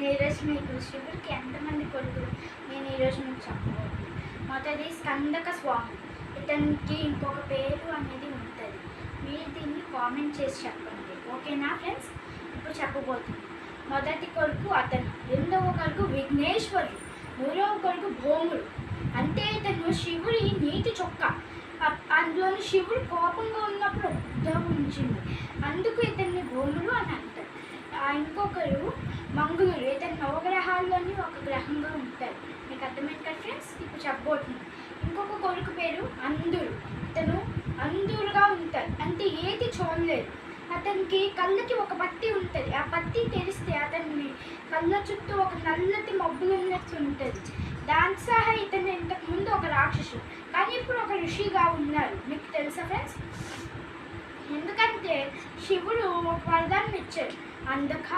నేను ఈరోజు మీకు శివుడికి ఎంతమంది కొడుకులు నేను ఈరోజు మీకు చెప్పబోతున్నాను. మొదటి స్కందక స్వామి. ఇతనికి ఇంకొక పేరు అనేది ఉంటుంది. మీరు దీన్ని కామెంట్ చేసి చెప్పండి, ఓకేనా ఫ్రెండ్స్? ఇప్పుడు చెప్పబోతున్నాను. మొదటి కొడుకు అతను, రెండవ కొడుకు విఘ్నేశ్వరుడు, మూడవ కొడుకు భోముడు. అంటే ఇతను శివుడి నీటి చొక్క. అందులోని శివుడు కోపంగా ఉన్నప్పుడు ఉద్భవించింది, అందుకు ఇతన్ని భోముడు అని అంటారు. ఇంకొకరు మంగళుడు. ఇతను నవగ్రహాల్లోని ఒక గ్రహంగా ఉంటారు. మీకు అర్థమైంది కదా ఫ్రెండ్స్? ఇప్పుడు చెప్పబోతుంది. ఇంకొక కొడుకు పేరు అంధుడు. ఇతను అంధుడుగా ఉంటారు, అంటే ఏది చూడలేదు. అతనికి కళ్ళకి ఒక పత్తి ఉంటుంది. ఆ పత్తి తెరిస్తే అతన్ని కళ్ళ చుట్టూ ఒక నల్లటి మబ్బులు ఉన్నట్టు ఉంటుంది. దాని సహా ఇతను ఇంతకుముందు ఒక రాక్షసుడు, కానీ ఇప్పుడు ఒక ఋషిగా ఉన్నారు. మీకు తెలుసా ఫ్రెండ్స్? ఎందుకంటే శివుడు ఒక వరదాన్ని ఇచ్చాడు. అందుక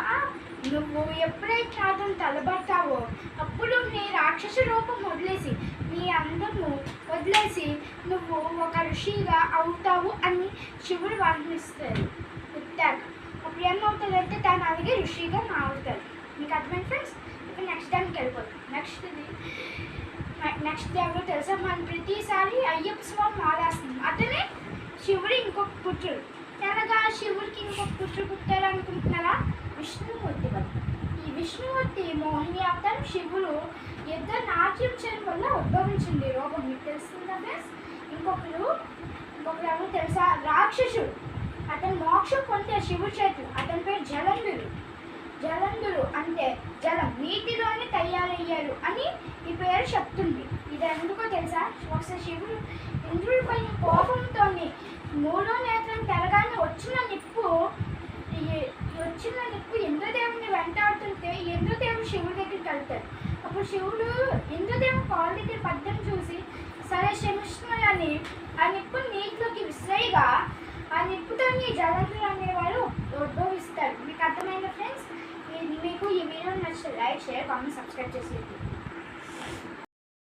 నువ్వు ఎప్పుడైతే అతను తలబడతావో అప్పుడు నీ రాక్షస రూపం వదిలేసి, నీ అందము వదిలేసి నువ్వు ఒక ఋషిగా అవుతావు అని శివుడు వర్ణిస్తాడు. పుట్టాక అప్పుడు ఏమవుతుందంటే దాని అలాగే ఋషిగా మారుతాడు. మీకు అర్థమైంది ఫ్రెండ్స్? ఇప్పుడు నెక్స్ట్ దానికి వెళ్ళిపోతాం. నెక్స్ట్ ఎవరో తెలుసా? మనం ప్రతిసారి అయ్యప్ప స్వామి మారేస్తున్నాం. అతనే శివుడు ఇంకొక పుత్రుడు. అనగా శివుడికి ఇంకొక పుత్రుడు పుట్టారు అనుకుంటున్నారా? విష్ణుమూర్తి వల్ల. ఈ విష్ణుమూర్తి మోహిని అవతారం. శివుడు ఇద్దరు నాట్యం చేయడం వల్ల ఉద్భవించింది రూపం. మీకు తెలుస్తుందా ఫ్రెండ్స్? ఇంకొకరు ఎవరు తెలుసా? రాక్షసుడు. అతను మోక్షం పొందే శివుడి చేతులు. అతని పేరు జలంధుడు. జలంధుడు అంటే జలం, నీటిలోనే తయారయ్యారు అని ఈ పేరు చెప్తుంది. ఇది ఎందుకో తెలుసా? ఒకసారి శివుడు ఇంద్రుడి పైన కోపంతో మూడో నేత్రం తెరగానే వచ్చిన నిప్పు ఇంద్రదేవుని వెంటాడుతుంటే ఇంద్రదేవుడు శివుడి దగ్గరికి వెళ్తాడు. అప్పుడు శివుడు ఇంద్రదేవుని కాళ్ళ దగ్గర పద్యం చూసి సరే క్షమిస్తున్నానని ఆ నిప్పుని నీటిలోకి విసిరేయగా ఆ నిప్పుతో జలంధుడు అనేవాడు ఉద్భవిస్తాడు. మీకు అర్థమైందా ఫ్రెండ్స్? మీకు ఈ వీడియో నచ్చితే లైక్, షేర్, కామెంట్, సబ్స్క్రైబ్ చేసి